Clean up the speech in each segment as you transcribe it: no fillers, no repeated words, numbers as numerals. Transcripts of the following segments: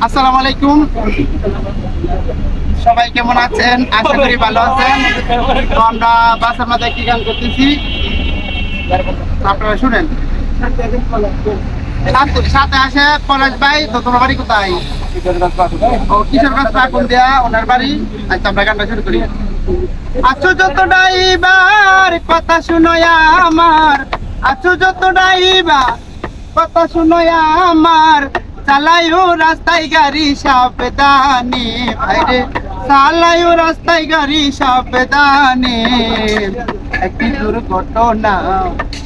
আসসালামু আলাইকুম, সবাই কেমন আছেন? আশা করি ভালো আছেন। তো আমরা বাসার মধ্যে কি গান করতেছি আপনারা শুনেন। সাথে আসে পলাশ ভাই। তো তোমার বাড়ি কোথায়? ও কিশোরগঞ্জ পাকুন দেয়া ওনার বাড়ি। আচ্ছা, আমরা গানটা শুরু করি। আছো যত ড্রাইভার কথা শুনো আমার, আছো যত ড্রাইভার কথা শুনো আমার, চালাইও রাস্তায় গাড়ি সাবধানে ভাইরে, চালাইও রাস্তায় গাড়ি সাবধানে। একটি দুর্ঘটনা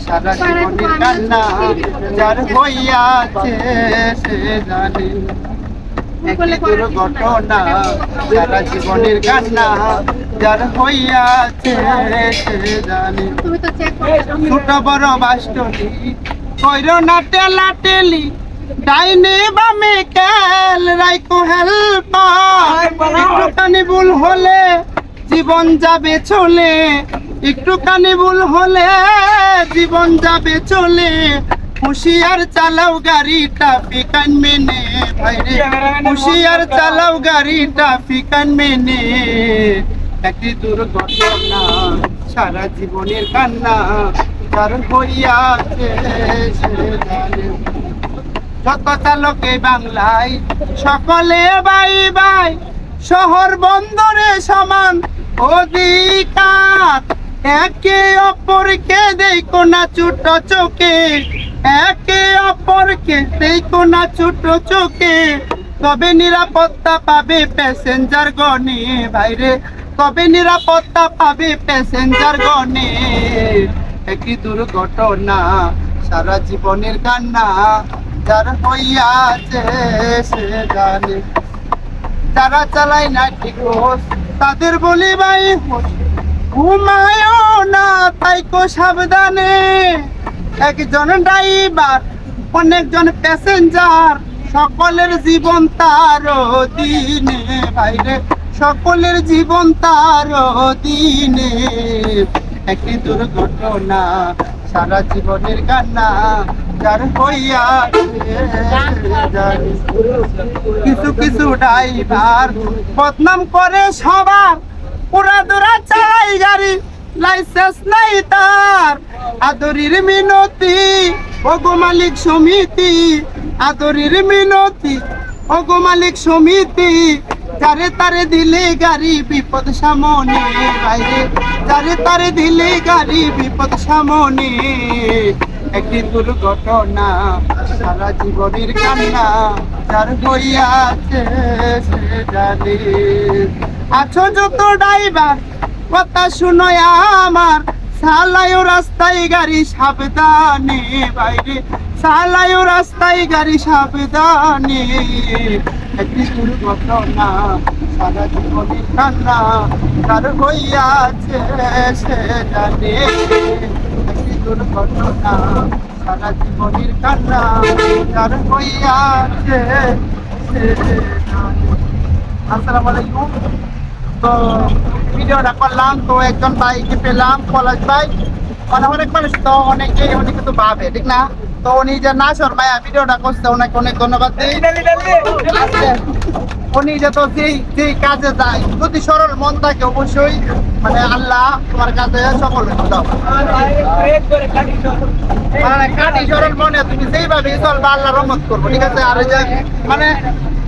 সারা জীবনের কান্না, যার হইয়াছে সে জানে। একটি দুর্ঘটনা সারা জীবনের কান্না, যার হইয়াছে সে জানে। ছোট বড় বাস্তলি কইরো না টেলা টেলি, ডাইনে বামে কেল রাইকো হেল্পার। একটুখানি ভুল হলে জীবন যাবে চলে, একটুখানি ভুল হলে জীবন যাবে চলে। হুশিয়ার চালাও গাড়িটা ফিকান মেনে ভাইরে, হুশিয়ার চালাও গাড়িটা ফিকান মেনে। একটি দুর্ঘটনা সারা জীবনের কান্না, যার হইয়াছে সে জানে। যত চালকে বাংলায় সকলে বাই বাই, শহর বন্দরে সমান অধিকার। একে অপরকে দেখো না ছোট চোখে, একে অপরকে দেখো না ছোট চোখে। তবে নিরাপত্তা পাবে প্যাসেঞ্জার গণে ভাইরে, তবে নিরাপত্তা পাবে প্যাসেঞ্জার গণে। একটি দুর্ঘটনা সারা জীবনের কান্না, যার হইয়াছে সে জানে। যারা চালায় না ঠিক তাদের বলি ভাই ঘুমায়ও না তাইকো সাবধানে। একজন ড্রাইভার অনেকজন প্যাসেঞ্জার, সকলের জীবন তার দিনে ভাইরে, সকলের জীবন তার দিনে। একটি দুর্ঘটনা সারা জীবনের কান্না, যার হইয়াছে জানে। কিছু কিছু ড্রাইভার বদনাম করে সবার, পুরা দূরা চালাই গাড়ি লাইসেন্স নাই তার। আদরির মিনতি ওগো মালিক সমিতি, আদরির মিনতি ওগো মালিক সমিতি। যারে তারে দিলে গাড়ি বিপদ সামনে বাইরে, যারে তারে দিলে গাড়ি বিপদ সামনে। একটি দুর্ঘটনা সারা জীবনের কান্না, যার হইয়াছে সে জানে। আছো যত ড্রাইভার কথা শুনো আমার, চালায়ও রাস্তায় গাড়ি সাবধানে বাইরে, চালায়ও রাস্তায় গাড়ি সাবধানে। একটি দুর্ঘটনা সারা জীবনের কান্না, যার হইয়াছে সে জানে। একটি দুর্ঘটনা সারা জীবনের কান্না, যার হইয়াছে সে জানে। আসসালামু আলাইকুম। তো ভিডিওটা করলাম, তো একজন ভাইকে পেলাম পলাশ ভাই। অনেক মানুষ তো অনেকে কিন্তু ভাবে ঠিক না, তো উনি যে না শর্মায়া ভিডিওটা করছে, ওনাকে অনেক ধন্যবাদ দিই। উনি যে তো যেই কাজে যায় যদি সরল মন থাকে, অবশ্যই মানে আল্লাহ তোমার কাজে সফল হয়ে দাও। মানে কাটি সরল মনে তুমি যেইভাবে চলবা আল্লাহ রহমত করবো, ঠিক আছে। আর যে মানে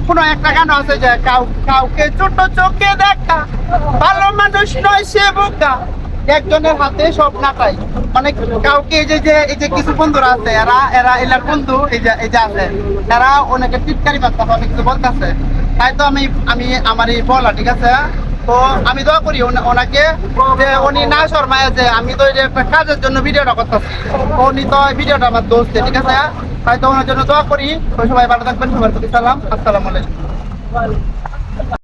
কোনো একটা গান আছে যে কাউকে ছোট চোখে দেখা, ভালো মানুষ নয় সে বোকা, একজনের হাতে সব নাটাই। মানে কাউকে এই যে কিছু বন্ধুরা আছে, এরা এলার বন্ধু এই যে আছে, এরা অনেকে টিটকারি বার্তা অনেক কিছু বলতেছে। তাই তো আমি আমার এই বলা, ঠিক আছে। তো আমি দোয়া করি ওনাকে যে উনি না শর্মায়, যে আমি তো একটা কাজের জন্য ভিডিওটা করতেছি, উনি তো ভিডিওটা আমার দোস্ত, ঠিক আছে। তাই তো ওনার জন্য দোয়া করি। তো সবাই ভালো থাকবেন, সবার প্রতি সালাম, আসসালামু আলাইকুম।